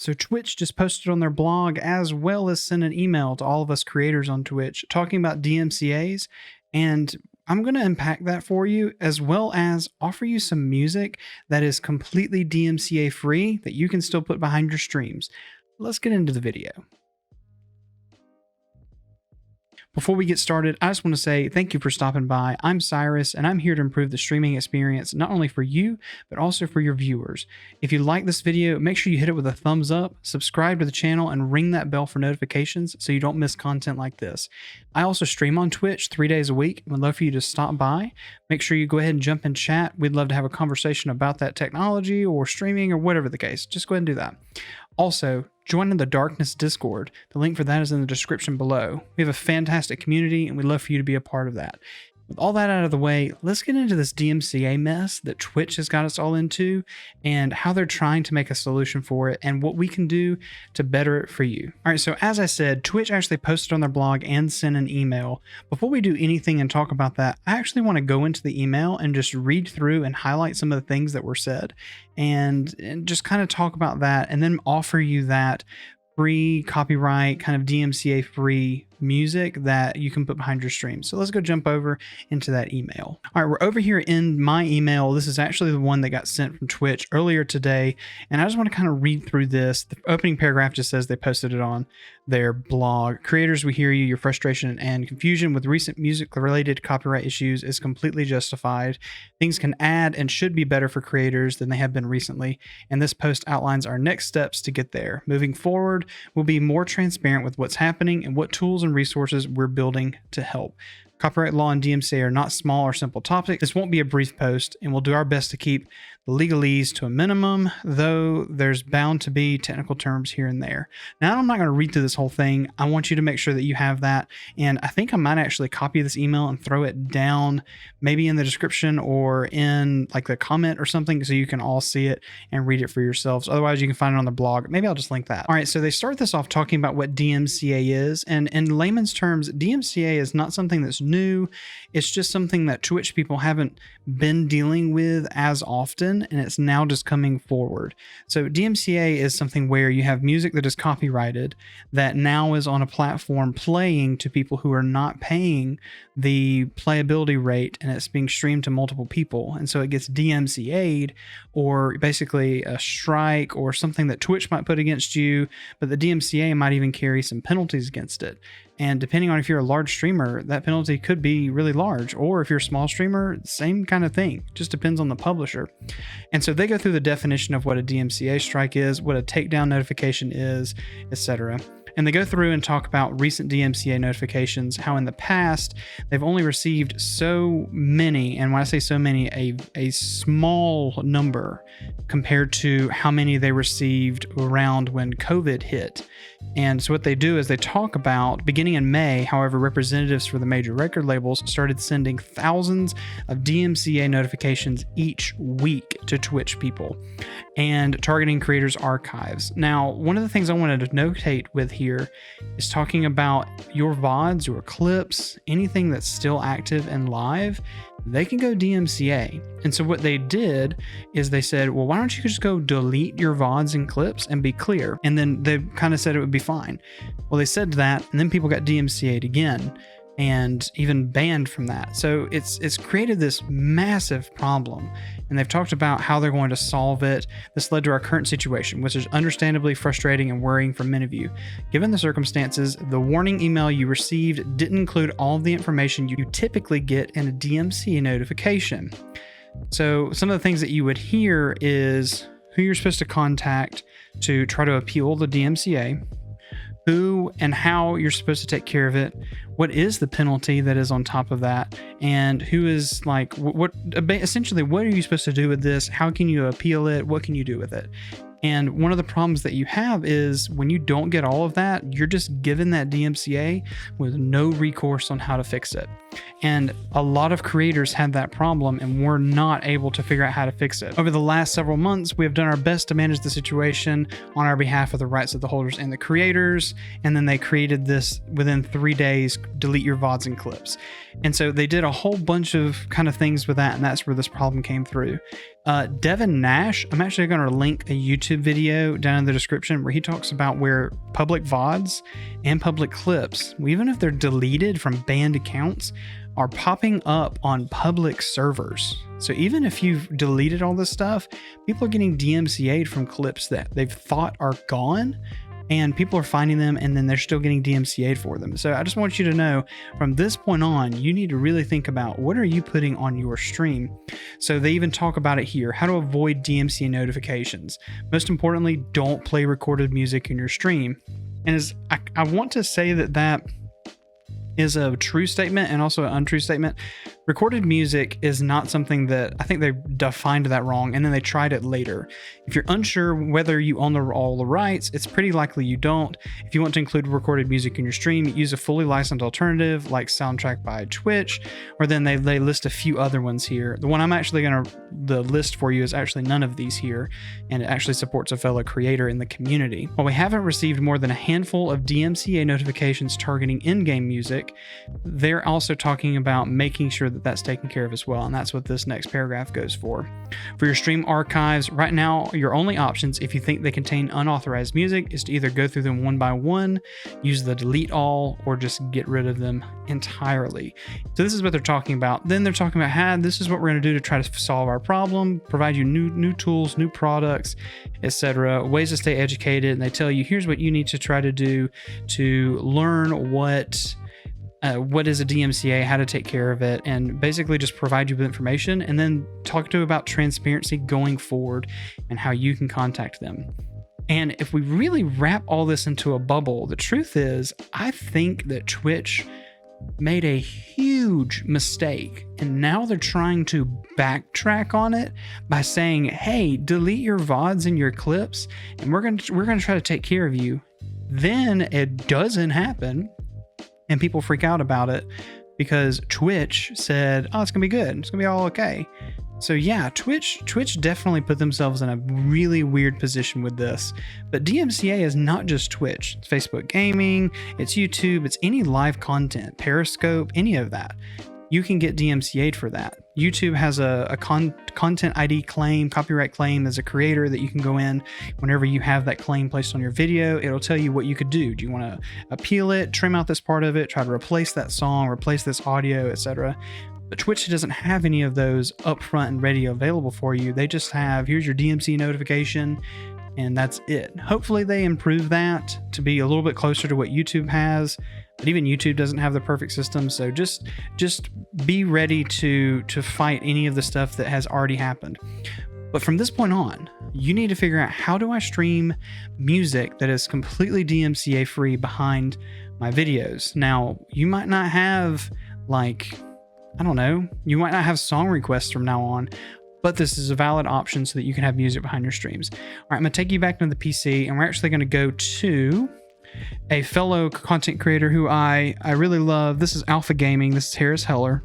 So Twitch just posted on their blog, as well as sent an email to all of us creators on Twitch talking about DMCAs, and I'm going to unpack that for you, as well as offer you some music that is completely DMCA free that you can still put behind your streams. Let's get into the video. Before we get started, I just want to say thank you for stopping by. I'm Cyrus, and I'm here to improve the streaming experience, not only for you, but also for your viewers. If you like this video, make sure you hit it with a thumbs up, subscribe to the channel, and ring that bell for notifications so you don't miss content like this. I also stream on Twitch 3 days a week and would love for you to stop by. Make sure you go ahead and jump in chat. We'd love to have a conversation about that technology or streaming or whatever the case. Just go ahead and do that. Also, join in the Darkness Discord. The link for that is in the description below. We have a fantastic community and we'd love for you to be a part of that. With all that out of the way, let's get into this DMCA mess that Twitch has got us all into and how they're trying to make a solution for it and what we can do to better it for you. All right, so as I said, Twitch actually posted on their blog and sent an email. Before we do anything and talk about that, I actually want to go into the email and just read through and highlight some of the things that were said and just kind of talk about that and then offer you that free copyright kind of DMCA free music that you can put behind your stream. So let's go jump over into that email. All right, we're over here in my email. This is actually the one that got sent from Twitch earlier today. And I just want to kind of read through this. The opening paragraph just says they posted it on their blog. Creators, we hear you. Your frustration and confusion with recent music related copyright issues is completely justified. Things can add and should be better for creators than they have been recently. And this post outlines our next steps to get there. Moving forward, we'll be more transparent with what's happening and what tools and resources we're building to help. Copyright law and DMCA are not small or simple topics. This won't be a brief post, and we'll do our best to keep the legalese to a minimum, though there's bound to be technical terms here and there. Now, I'm not going to read through this whole thing. I want you to make sure that you have that, and I think I might actually copy this email and throw it down maybe in the description or in like the comment or something so you can all see it and read it for yourselves. Otherwise, you can find it on the blog. Maybe I'll just link that. All right, so they start this off talking about what DMCA is, and in layman's terms, DMCA is not something that's new. It's just something that Twitch people haven't been dealing with as often, and it's now just coming forward. So DMCA is something where you have music that is copyrighted that now is on a platform playing to people who are not paying the playability rate, and it's being streamed to multiple people, and so it gets DMCA'd, or basically a strike or something that Twitch might put against you, but the DMCA might even carry some penalties against it. And depending on if you're a large streamer, that penalty could be really large. Or if you're a small streamer, same kind of thing. Just depends on the publisher. And so they go through the definition of what a DMCA strike is, what a takedown notification is, etc. And they go through and talk about recent DMCA notifications, how in the past they've only received so many, and when I say so many, a small number compared to how many they received around when COVID hit. And so what they do is they talk about, beginning in May, however, representatives for the major record labels started sending thousands of DMCA notifications each week to Twitch people and targeting creators' archives. Now, one of the things I wanted to notate with here is talking about your VODs, your clips, anything that's still active and live, they can go DMCA. And so what they did is they said, well, why don't you just go delete your VODs and clips and be clear? And then they kind of said it would be fine. Well, they said that, and then people got DMCA'd again and even banned from that. So it's created this massive problem, and they've talked about how they're going to solve it. This led to our current situation, which is understandably frustrating and worrying for many of you. Given the circumstances, the warning email you received didn't include all of the information you typically get in a DMCA notification. So some of the things that you would hear is who you're supposed to contact to try to appeal the DMCA, who and how you're supposed to take care of it, what is the penalty that is on top of that, and who is like, what essentially, what are you supposed to do with this? How can you appeal it? What can you do with it? And one of the problems that you have is when you don't get all of that, you're just given that DMCA with no recourse on how to fix it. And a lot of creators had that problem and were not able to figure out how to fix it. Over the last several months, we have done our best to manage the situation on our behalf of the rights of the holders and the creators. And then they created this within 3 days, delete your VODs and clips. And so they did a whole bunch of kind of things with that. And that's where this problem came through. Devin Nash, I'm actually going to link a YouTube video down in the description where he talks about where public VODs and public clips, even if they're deleted from banned accounts, are popping up on public servers. So even if you've deleted all this stuff, people are getting DMCA'd from clips that they've thought are gone, and people are finding them, and then they're still getting DMCA'd for them. So I just want you to know, from this point on, you need to really think about what are you putting on your stream. So they even talk about it here, how to avoid DMCA notifications. Most importantly, don't play recorded music in your stream. And as I want to say that is a true statement and also an untrue statement. Recorded music is not something that, I think they defined that wrong, and then they tried it later. If you're unsure whether you own all the rights, it's pretty likely you don't. If you want to include recorded music in your stream, use a fully licensed alternative like Soundtrack by Twitch, or then they list a few other ones here. The one I'm actually going to list for you is actually none of these here, and it actually supports a fellow creator in the community. While we haven't received more than a handful of DMCA notifications targeting in-game music, they're also talking about making sure that that's taken care of as well, and that's what this next paragraph goes for. For your stream archives, right now your only options if you think they contain unauthorized music is to either go through them one by one, use the delete all, or just get rid of them entirely. So this is what they're talking about. Then they're talking about this is what we're going to do to try to solve our problem, provide you new tools, new products, etc., ways to stay educated, and they tell you here's what you need to try to do to learn what is a DMCA, how to take care of it, and basically just provide you with information, and then talk to you about transparency going forward and how you can contact them. And if we really wrap all this into a bubble, the truth is, I think that Twitch made a huge mistake, and now they're trying to backtrack on it by saying, hey, delete your VODs and your clips, and we're gonna try to take care of you. Then it doesn't happen, and people freak out about it because Twitch said, oh, it's gonna be good, it's gonna be all okay. So yeah, Twitch definitely put themselves in a really weird position with this. But DMCA is not just Twitch. It's Facebook Gaming, it's YouTube, it's any live content, Periscope, any of that. You can get DMCA'd for that. YouTube has a content ID claim, copyright claim as a creator that you can go in whenever you have that claim placed on your video. It'll tell you what you could do. Do you want to appeal it, trim out this part of it, try to replace that song, replace this audio, etc.? But Twitch doesn't have any of those upfront and ready available for you. They just have, here's your DMCA notification, and that's it. Hopefully they improve that to be a little bit closer to what YouTube has. But even YouTube doesn't have the perfect system, so just be ready to fight any of the stuff that has already happened. But from this point on, you need to figure out, how do I stream music that is completely DMCA free behind my videos? Now, you might not have, like, I don't know, you might not have song requests from now on, but this is a valid option so that you can have music behind your streams. All right, I'm going to take you back to the PC, and we're actually going to go to a fellow content creator who I really love. This is Alpha Gaming. This is Harris Heller.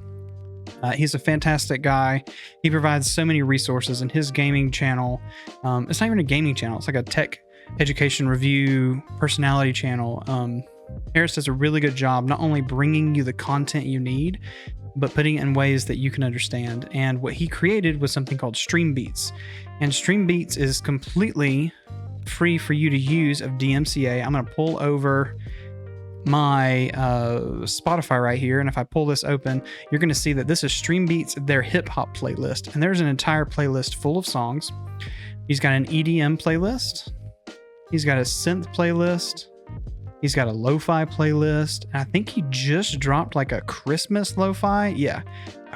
He's a fantastic guy. He provides so many resources in his gaming channel. It's not even a gaming channel. It's like a tech education review personality channel. Harris does a really good job not only bringing you the content you need, but putting it in ways that you can understand. And what he created was something called Stream Beats. And Stream Beats is completely free for you to use of DMCA. I'm going to pull over my Spotify right here, and if I pull this open, you're going to see that this is Stream Beats, their hip hop playlist, and there's an entire playlist full of songs. He's got an EDM playlist, he's got a synth playlist, he's got a lo-fi playlist, and I think he just dropped like a Christmas lo-fi, a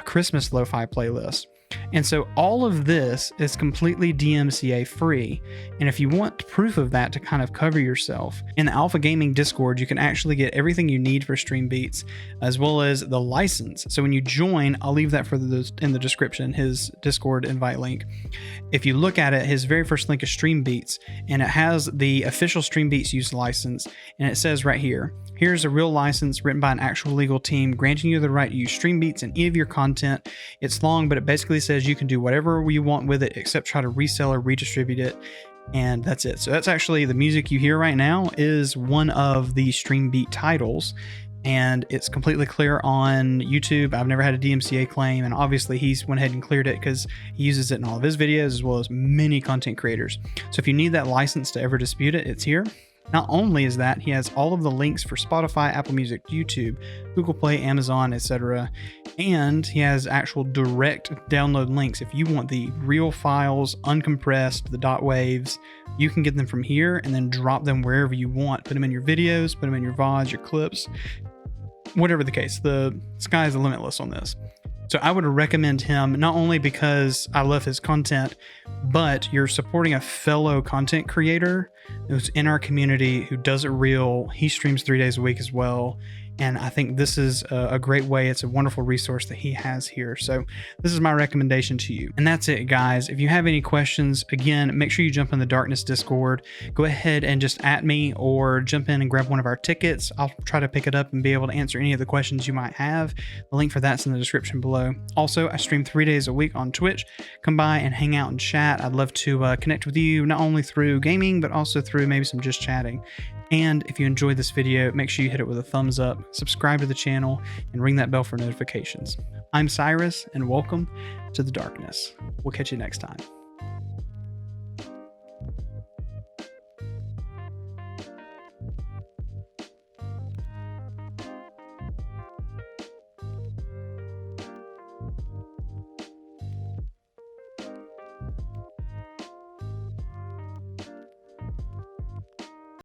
Christmas lo-fi playlist. And so all of this is completely DMCA free. And if you want proof of that to kind of cover yourself, in the Alpha Gaming Discord, you can actually get everything you need for Stream Beats, as well as the license. So when you join, I'll leave that in the description, his Discord invite link. If you look at it, his very first link is Stream Beats, and it has the official Stream Beats use license. And it says right here, here's a real license written by an actual legal team granting you the right to use Stream Beats in any of your content. It's long, but it basically says you can do whatever you want with it except try to resell or redistribute it, and that's it. So that's actually the music you hear right now is one of the Stream Beat titles, and it's completely clear on YouTube. I've never had a DMCA claim, and obviously he's went ahead and cleared it because he uses it in all of his videos as well as many content creators. So if you need that license to ever dispute it, it's here. Not only is that, he has all of the links for Spotify, Apple Music, YouTube, Google Play, Amazon, etc. And he has actual direct download links. If you want the real files, uncompressed, the dot waves, you can get them from here and then drop them wherever you want. Put them in your videos, put them in your VODs, your clips, whatever the case. The sky is limitless on this. So I would recommend him, not only because I love his content, but you're supporting a fellow content creator who's in our community, who does it real. He streams 3 days a week as well. And I think this is a great way. It's a wonderful resource that he has here. So this is my recommendation to you. And that's it, guys. If you have any questions, again, make sure you jump in the Darkness Discord. Go ahead and just at me or jump in and grab one of our tickets. I'll try to pick it up and be able to answer any of the questions you might have. The link for that's in the description below. Also, I stream 3 days a week on Twitch. Come by and hang out and chat. I'd love to connect with you, not only through gaming, but also through maybe some just chatting. And if you enjoyed this video, make sure you hit it with a thumbs up, subscribe to the channel, and ring that bell for notifications. I'm Cyrus, and welcome to the darkness. We'll catch you next time.